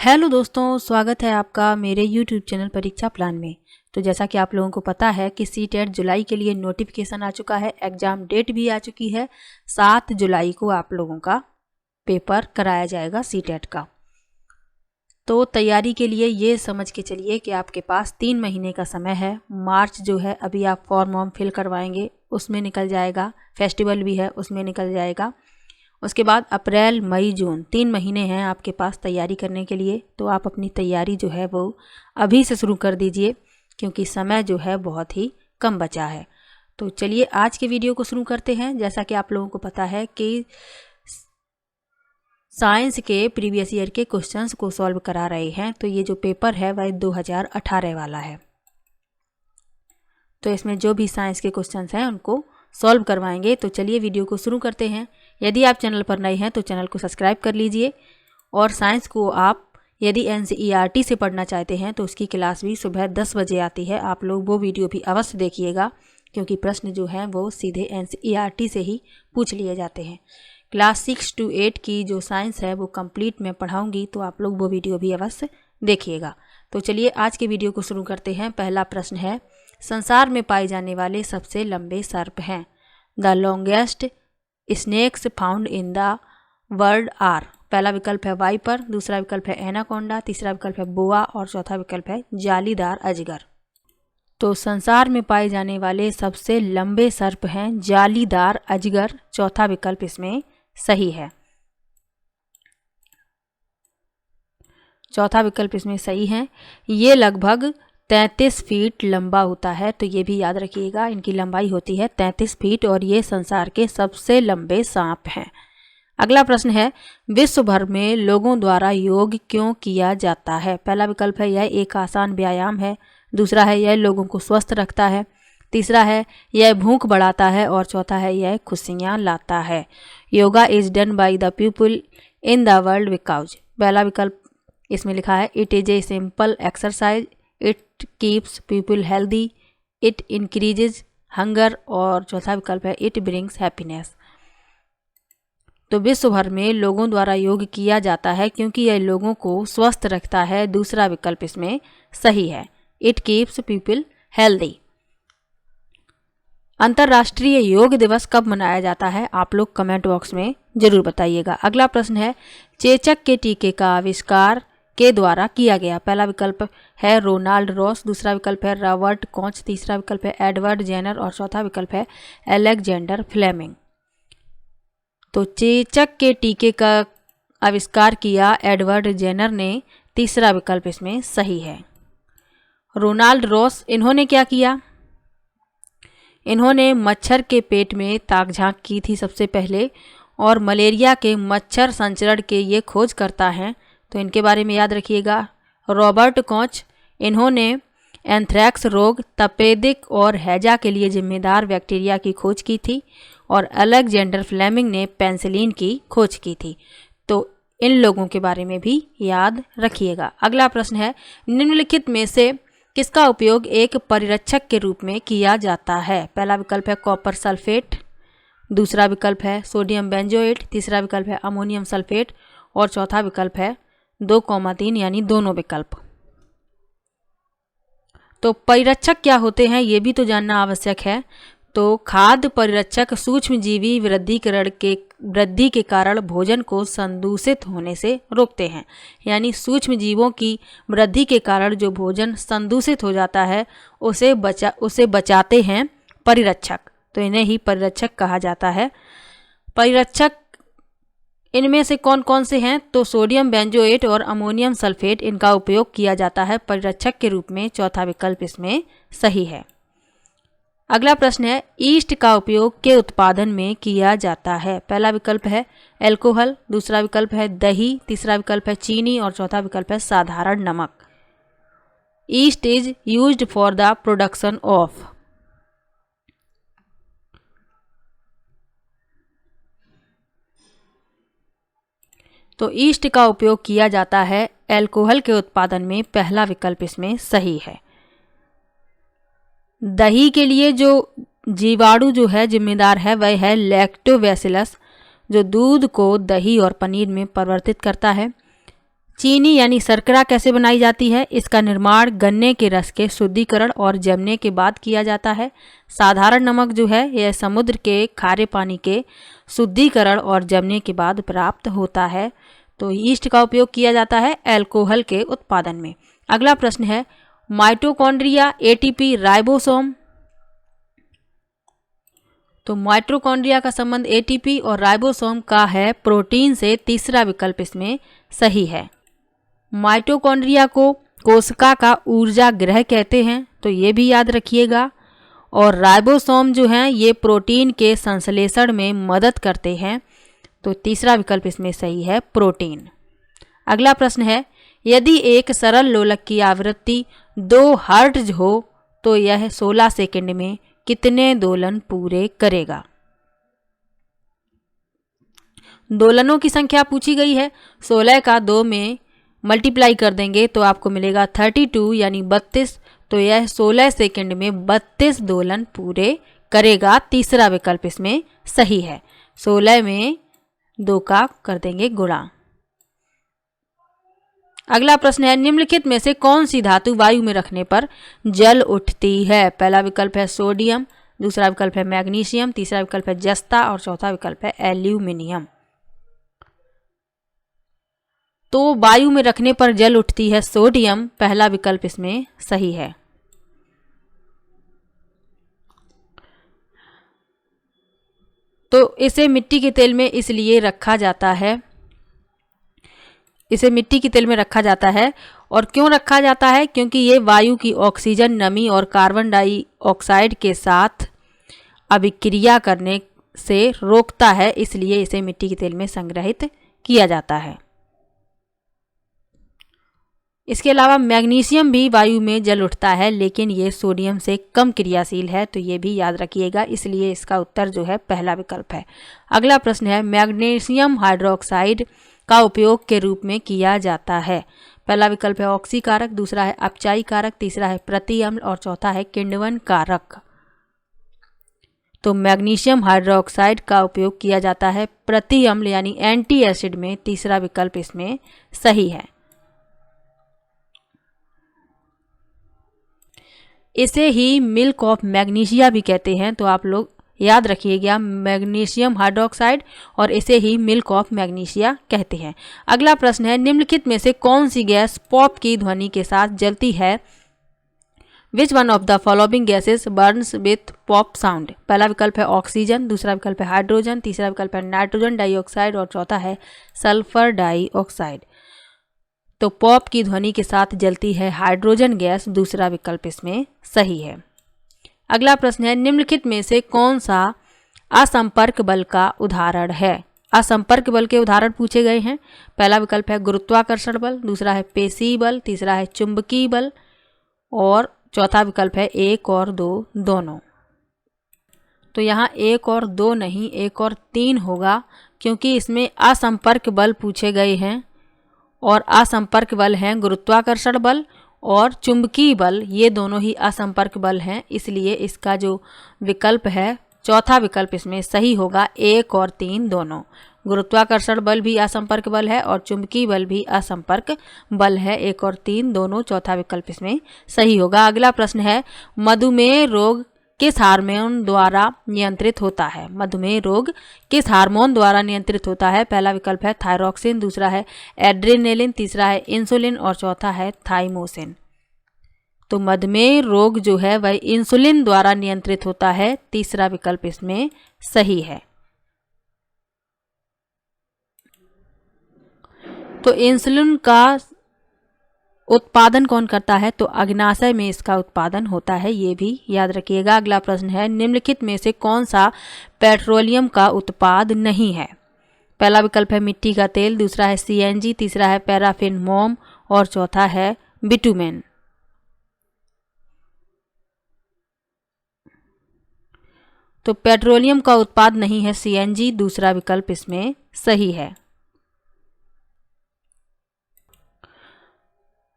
Hello दोस्तों, स्वागत है आपका मेरे YouTube चैनल परीक्षा प्लान में। तो जैसा कि आप लोगों को पता है कि सीटेट जुलाई के लिए नोटिफिकेशन आ चुका है, एग्ज़ाम डेट भी आ चुकी है। 7 जुलाई को आप लोगों का पेपर कराया जाएगा सीटेट का। तो तैयारी के लिए ये समझ के चलिए कि आपके पास 3 महीने का समय है। मार्च जो है अभी आप फॉर्म वॉर्म फिल करवाएंगे, उसमें निकल जाएगा। फेस्टिवल भी है, उसमें निकल जाएगा। उसके बाद अप्रैल मई जून 3 महीने हैं आपके पास तैयारी करने के लिए। तो आप अपनी तैयारी जो है वो अभी से शुरू कर दीजिए, क्योंकि समय जो है बहुत ही कम बचा है। तो चलिए आज के वीडियो को शुरू करते हैं। जैसा कि आप लोगों को पता है कि साइंस के प्रीवियस ईयर के क्वेश्चंस को सॉल्व करा रहे हैं। तो ये जो पेपर है वह 2018 वाला है। तो इसमें जो भी साइंस के क्वेश्चंस हैं उनको सॉल्व करवाएंगे। तो चलिए वीडियो को शुरू करते हैं। यदि आप चैनल पर नए हैं तो चैनल को सब्सक्राइब कर लीजिए। और साइंस को आप यदि NCERT से पढ़ना चाहते हैं तो उसकी क्लास भी सुबह 10 बजे आती है। आप लोग वो वीडियो भी अवश्य देखिएगा, क्योंकि प्रश्न जो हैं वो सीधे NCERT से ही पूछ लिए जाते हैं। क्लास 6 to 8 की जो साइंस है वो कंप्लीट मैं पढ़ाऊँगी, तो आप लोग वो वीडियो भी अवश्य देखिएगा। तो चलिए आज के वीडियो को शुरू करते हैं। पहला प्रश्न है, संसार में पाए जाने वाले सबसे लंबे सर्प हैं। The longest snakes found in the world are. पहला विकल्प है वाइपर, दूसरा विकल्प है एनाकोंडा, तीसरा विकल्प है बोआ और चौथा विकल्प है जालीदार अजगर। तो संसार में पाए जाने वाले सबसे लंबे सर्प हैं जालीदार अजगर। चौथा विकल्प इसमें सही है। चौथा विकल्प इसमें सही है। ये लगभग 33 फीट लंबा होता है। तो ये भी याद रखिएगा, इनकी लंबाई होती है 33 फीट और ये संसार के सबसे लंबे सांप हैं। अगला प्रश्न है, विश्व भर में लोगों द्वारा योग क्यों किया जाता है। पहला विकल्प है यह एक आसान व्यायाम है, दूसरा है यह लोगों को स्वस्थ रखता है, तीसरा है यह भूख बढ़ाता है और चौथा है यह खुशियाँ लाता है। Yoga is done by the people in the world because. पहला विकल्प इसमें लिखा है it is a simple exercise, it keeps people healthy, it increases hunger और चौथा विकल्प है इट ब्रिंग्स हैप्पीनेस। तो विश्व भर में लोगों द्वारा योग किया जाता है क्योंकि यह लोगों को स्वस्थ रखता है। दूसरा विकल्प इसमें सही है, इट कीप्स पीपल हेल्दी। अंतर्राष्ट्रीय योग दिवस कब मनाया जाता है, आप लोग कमेंट बॉक्स में जरूर बताइएगा। अगला प्रश्न है, चेचक के टीके का आविष्कार के द्वारा किया गया। पहला विकल्प है रोनाल्ड रॉस, दूसरा विकल्प है रॉबर्ट कॉच, तीसरा विकल्प है एडवर्ड जेनर और चौथा विकल्प है अलेक्जेंडर फ्लेमिंग। तो चेचक के टीके का आविष्कार किया एडवर्ड जेनर ने। तीसरा विकल्प इसमें सही है। रोनाल्ड रॉस इन्होंने क्या किया, इन्होंने मच्छर के पेट में ताक झांक की थी सबसे पहले, और मलेरिया के मच्छर संचरण के ये खोज करता है। तो इनके बारे में याद रखिएगा। रॉबर्ट कॉच इन्होंने एंथ्रैक्स रोग, तपेदिक और हैजा के लिए जिम्मेदार बैक्टीरिया की खोज की थी, और अलेक्जेंडर फ्लेमिंग ने पेनिसिलिन की खोज की थी। तो इन लोगों के बारे में भी याद रखिएगा। अगला प्रश्न है, निम्नलिखित में से किसका उपयोग एक परिरक्षक के रूप में किया जाता है। पहला विकल्प है कॉपर सल्फेट, दूसरा विकल्प है सोडियम बेंजोएट, तीसरा विकल्प है अमोनियम सल्फेट और चौथा विकल्प है 2,3 यानी दोनों विकल्प। तो परिरक्षक क्या होते हैं ये भी तो जानना आवश्यक है। तो खाद्य परिरक्षक सूक्ष्मजीवी वृद्धि के कारण भोजन को संदूषित होने से रोकते हैं। यानी सूक्ष्म जीवों की वृद्धि के कारण जो भोजन संदूषित हो जाता है उसे बचाते हैं परिरक्षक। तो इन्हें ही परिरक्षक कहा जाता है। परिरक्षक इनमें से कौन कौन से हैं, तो सोडियम बेंजोएट और अमोनियम सल्फेट, इनका उपयोग किया जाता है परिरक्षक के रूप में। चौथा विकल्प इसमें सही है। अगला प्रश्न है, ईस्ट का उपयोग के उत्पादन में किया जाता है। पहला विकल्प है अल्कोहल, दूसरा विकल्प है दही, तीसरा विकल्प है चीनी और चौथा विकल्प है साधारण नमक। East is used for the production of. तो ईस्ट का उपयोग किया जाता है अल्कोहल के उत्पादन में। पहला विकल्प इसमें सही है। दही के लिए जो जीवाणु जो है जिम्मेदार है वह है लैक्टोबैसिलस, जो दूध को दही और पनीर में परिवर्तित करता है। चीनी यानी शर्करा कैसे बनाई जाती है? इसका निर्माण गन्ने के रस के शुद्धिकरण और जमने के बाद किया जाता है। साधारण नमक जो है यह समुद्र के खारे पानी के शुद्धिकरण और जमने के बाद प्राप्त होता है। तो यीस्ट का उपयोग किया जाता है अल्कोहल के उत्पादन में। अगला प्रश्न है माइटोकॉन्ड्रिया, एटीपी, राइबोसोम। तो माइटोकॉन्ड्रिया का संबंध एटीपी और राइबोसोम का है प्रोटीन से। तीसरा विकल्प इसमें सही है। माइटोकॉन्ड्रिया को कोशिका का ऊर्जा गृह कहते हैं, तो ये भी याद रखिएगा। और राइबोसोम जो हैं ये प्रोटीन के संश्लेषण में मदद करते हैं, तो तीसरा विकल्प इसमें सही है प्रोटीन। अगला प्रश्न है यदि एक सरल लोलक की आवृत्ति 2 हर्ट्ज हो तो यह 16 सेकंड में कितने दोलन पूरे करेगा? दोलनों की संख्या पूछी गई है। 16 का 2 में मल्टीप्लाई कर देंगे तो आपको मिलेगा 32 यानी 32। तो यह 16 सेकंड में 32 दोलन पूरे करेगा। तीसरा विकल्प इसमें सही है। 16 में 2 का कर देंगे गुणा। अगला प्रश्न है निम्नलिखित में से कौन सी धातु वायु में रखने पर जल उठती है? पहला विकल्प है सोडियम, दूसरा विकल्प है मैग्नीशियम, तीसरा विकल्प है जस्ता और चौथा विकल्प है एल्यूमिनियम। तो वायु में रखने पर जल उठती है सोडियम, पहला विकल्प इसमें सही है। तो इसे मिट्टी के तेल में इसलिए रखा जाता है, इसे मिट्टी के तेल में रखा जाता है। और क्यों रखा जाता है? क्योंकि ये वायु की ऑक्सीजन, नमी और कार्बन डाइऑक्साइड के साथ अभिक्रिया करने से रोकता है, इसलिए इसे मिट्टी के तेल में संग्रहित किया जाता है। इसके अलावा मैग्नीशियम भी वायु में जल उठता है, लेकिन ये सोडियम से कम क्रियाशील है, तो ये भी याद रखिएगा। इसलिए इसका उत्तर जो है पहला विकल्प है। अगला प्रश्न है मैग्नीशियम हाइड्रोक्साइड का उपयोग के रूप में किया जाता है। पहला विकल्प है ऑक्सीकारक, दूसरा है अपचायी कारक, तीसरा है प्रति अम्ल और चौथा है किण्वन कारक। तो मैग्नीशियम हाइड्रोक्साइड का उपयोग किया जाता है प्रति अम्ल यानी एंटी एसिड में। तीसरा विकल्प इसमें सही है। इसे ही मिल्क ऑफ मैग्नीशिया भी कहते हैं, तो आप लोग याद रखिएगा मैग्नीशियम हाइड्रोक्साइड, और इसे ही मिल्क ऑफ मैग्नीशिया कहते हैं। अगला प्रश्न है निम्नलिखित में से कौन सी गैस पॉप की ध्वनि के साथ जलती है? Which one of the following gases Burns with pop sound? पहला विकल्प है ऑक्सीजन, दूसरा विकल्प है हाइड्रोजन, तीसरा विकल्प है नाइट्रोजन डाइऑक्साइड और चौथा है सल्फर डाइऑक्साइड। तो पॉप की ध्वनि के साथ जलती है हाइड्रोजन गैस, दूसरा विकल्प इसमें सही है। अगला प्रश्न है निम्नलिखित में से कौन सा असंपर्क बल का उदाहरण है? असंपर्क बल के उदाहरण पूछे गए हैं। पहला विकल्प है गुरुत्वाकर्षण बल, दूसरा है पेशी बल, तीसरा है चुंबकीय बल और चौथा विकल्प है 1 और 2 दोनों। तो यहाँ 1 और 2 नहीं 1 और 3 होगा, क्योंकि इसमें असंपर्क बल पूछे गए हैं और असंपर्क बल हैं गुरुत्वाकर्षण बल और चुंबकीय बल, ये दोनों ही असंपर्क बल हैं। इसलिए इसका जो विकल्प है चौथा विकल्प इसमें सही होगा, 1 और 3 दोनों। गुरुत्वाकर्षण बल भी असंपर्क बल है और चुंबकीय बल भी असंपर्क बल है, 1 और 3 दोनों, चौथा विकल्प इसमें सही होगा। अगला प्रश्न है मधुमेह रोग किस हार्मोन द्वारा नियंत्रित होता है? मधुमेह रोग किस हार्मोन द्वारा नियंत्रित होता है? पहला विकल्प है थायरॉक्सिन, दूसरा है एड्रेनालिन, तीसरा है इंसुलिन और चौथा है थाइमोसिन। तो मधुमेह रोग जो है वह इंसुलिन द्वारा नियंत्रित होता है, तीसरा विकल्प इसमें सही है। तो इंसुलिन का उत्पादन कौन करता है? तो अग्नाशय में इसका उत्पादन होता है, ये भी याद रखिएगा। अगला प्रश्न है निम्नलिखित में से कौन सा पेट्रोलियम का उत्पाद नहीं है? पहला विकल्प है मिट्टी का तेल, दूसरा है सीएनजी, तीसरा है पैराफिन मोम और चौथा है बिटुमेन। तो पेट्रोलियम का उत्पाद नहीं है सीएनजी, दूसरा विकल्प इसमें सही है।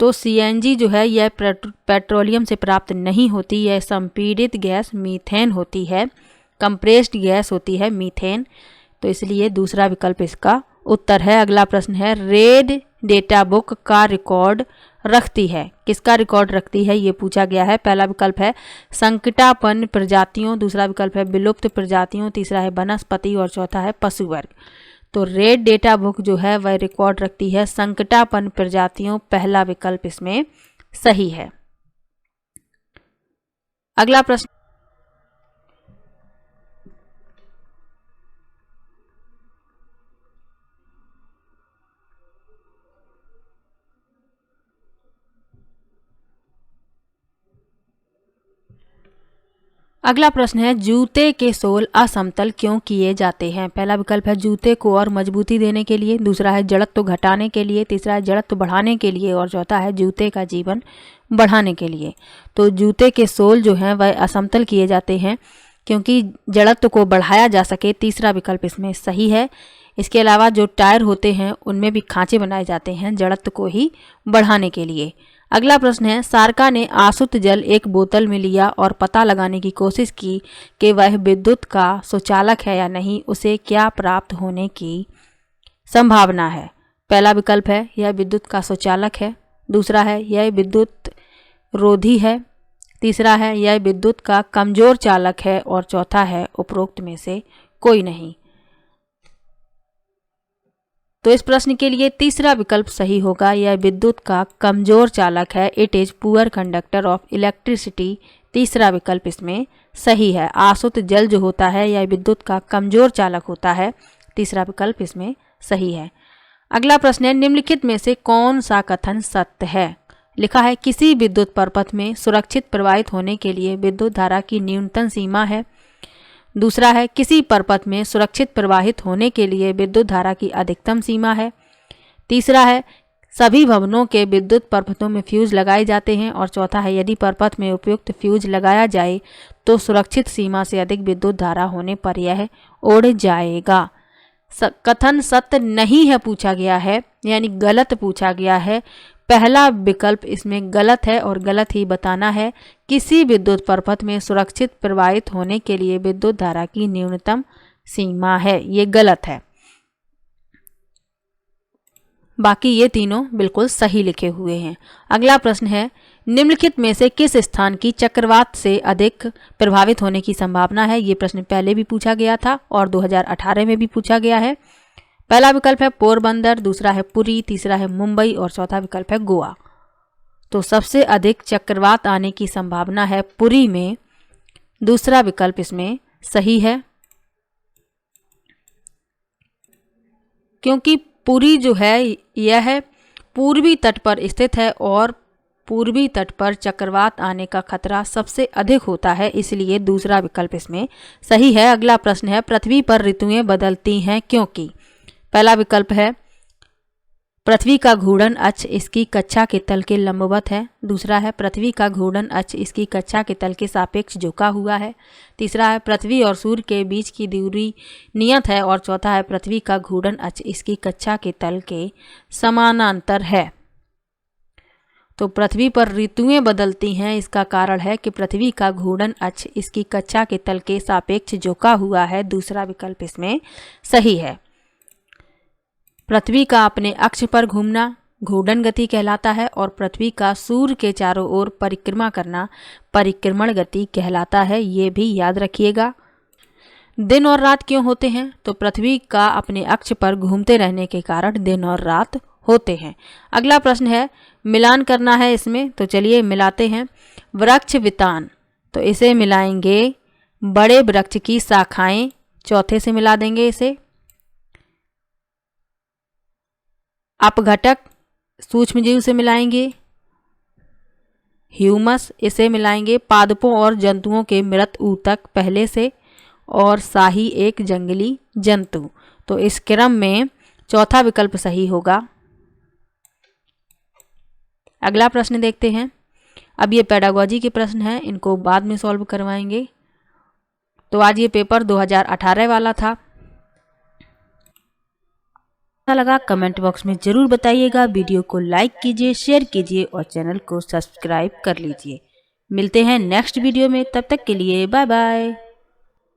तो सीएनजी जो है यह पेट्रोलियम से प्राप्त नहीं होती, यह संपीड़ित गैस मीथेन होती है, कंप्रेस्ड गैस होती है मीथेन। तो इसलिए दूसरा विकल्प इसका उत्तर है, अगला प्रश्न है, रेड डेटा बुक का रिकॉर्ड रखती है। किसका रिकॉर्ड रखती है ये पूछा गया है। पहला विकल्प है संकटापन्न प्रजातियों, दूसरा विकल्प है विलुप्त प्रजातियों, तीसरा है वनस्पति और चौथा है पशु वर्ग। तो रेड डेटा बुक जो है वह रिकॉर्ड रखती है संकटापन्न प्रजातियों, पहला विकल्प इसमें सही है। अगला प्रश्न, अगला प्रश्न है, जूते के सोल असमतल क्यों किए जाते हैं। पहला विकल्प है जूते को और मजबूती देने के लिए, दूसरा है जड़त्व घटाने के लिए, तीसरा है जड़त्व बढ़ाने के लिए और चौथा है जूते का जीवन बढ़ाने के लिए। तो जूते के सोल जो हैं वह असमतल किए जाते हैं क्योंकि जड़त्व को बढ़ाया जा सके, तीसरा विकल्प इसमें सही है। इसके अलावा जो टायर होते हैं उनमें भी खांचे बनाए जाते हैं जड़त्व को ही बढ़ाने के लिए। अगला प्रश्न है, सारका ने आसुत जल एक बोतल में लिया और पता लगाने की कोशिश की कि वह विद्युत का सुचालक है या नहीं, उसे क्या प्राप्त होने की संभावना है। पहला विकल्प है यह विद्युत का सुचालक है, दूसरा है यह विद्युत रोधी है, तीसरा है यह विद्युत का कमजोर चालक है और चौथा है उपरोक्त में से कोई नहीं। तो इस प्रश्न के लिए तीसरा विकल्प सही होगा, यह विद्युत का कमजोर चालक है। It is poor conductor of electricity, तीसरा विकल्प इसमें सही है। आसुत जल जो होता है यह विद्युत का कमजोर चालक होता है, तीसरा विकल्प इसमें सही है। अगला प्रश्न है, निम्नलिखित में से कौन सा कथन सत्य है। लिखा है किसी विद्युत परपथ में सुरक्षित प्रवाहित होने के लिए विद्युत धारा की न्यूनतम सीमा है, दूसरा है किसी परपथ में सुरक्षित प्रवाहित होने के लिए विद्युत धारा की अधिकतम सीमा है, तीसरा है सभी भवनों के विद्युत परपथों में फ्यूज लगाए जाते हैं और चौथा है यदि परपथ में उपयुक्त फ्यूज लगाया जाए तो सुरक्षित सीमा से अधिक विद्युत धारा होने पर यह उड़ जाएगा। कथन सत्य नहीं है पूछा गया है, यानी गलत पूछा गया है। पहला विकल्प इसमें गलत है और गलत ही बताना है। किसी विद्युत परपथ में सुरक्षित प्रवाहित होने के लिए विद्युत धारा की न्यूनतम सीमा है, ये गलत है। बाकी ये तीनों बिल्कुल सही लिखे हुए हैं। अगला प्रश्न है, निम्नलिखित में से किस स्थान की चक्रवात से अधिक प्रभावित होने की संभावना है। ये प्रश्न पहले भी पूछा गया था और 2018 में भी पूछा गया है। पहला विकल्प है पोरबंदर, दूसरा है पुरी, तीसरा है मुंबई और चौथा विकल्प है गोवा। तो सबसे अधिक चक्रवात आने की संभावना है पुरी में, दूसरा विकल्प इसमें सही है क्योंकि पुरी जो है यह पूर्वी तट पर स्थित है और पूर्वी तट पर चक्रवात आने का खतरा सबसे अधिक होता है, इसलिए दूसरा विकल्प इसमें सही है। अगला प्रश्न है, पृथ्वी पर ऋतुएं बदलती हैं क्योंकि। पहला विकल्प है पृथ्वी का घूर्णन अक्ष इसकी कक्षा के तल के लंबवत है, दूसरा है पृथ्वी का घूर्णन अक्ष इसकी कक्षा के तल के सापेक्ष झुका हुआ है, तीसरा है पृथ्वी और सूर्य के बीच की दूरी नियत है और चौथा है पृथ्वी का घूर्णन अक्ष इसकी कक्षा के तल के समानांतर है। तो पृथ्वी पर ऋतुएं बदलती हैं, इसका कारण है कि पृथ्वी का घूर्णन अक्ष इसकी कक्षा के तल के सापेक्ष झुका हुआ है, दूसरा विकल्प इसमें सही है। पृथ्वी का अपने अक्ष पर घूमना घूर्णन गति कहलाता है और पृथ्वी का सूर्य के चारों ओर परिक्रमा करना परिक्रमण गति कहलाता है, ये भी याद रखिएगा। दिन और रात क्यों होते हैं, तो पृथ्वी का अपने अक्ष पर घूमते रहने के कारण दिन और रात होते हैं। अगला प्रश्न है, मिलान करना है इसमें, तो चलिए मिलाते हैं। वृक्ष वितान, तो इसे मिलाएंगे बड़े वृक्ष की शाखाएं, चौथे से मिला देंगे इसे। अपघटक सूक्ष्मजीव से मिलाएंगे। ह्यूमस, इसे मिलाएंगे पादपों और जंतुओं के मृत ऊतक पहले से, और शाही एक जंगली जंतु। तो इस क्रम में चौथा विकल्प सही होगा। अगला प्रश्न देखते हैं। अब ये पेडागोजी के प्रश्न हैं, इनको बाद में सॉल्व करवाएंगे। तो आज ये पेपर 2018 वाला था। अच्छा लगा कमेंट बॉक्स में ज़रूर बताइएगा। वीडियो को लाइक कीजिए, शेयर कीजिए और चैनल को सब्सक्राइब कर लीजिए। मिलते हैं नेक्स्ट वीडियो में, तब तक के लिए बाय बाय।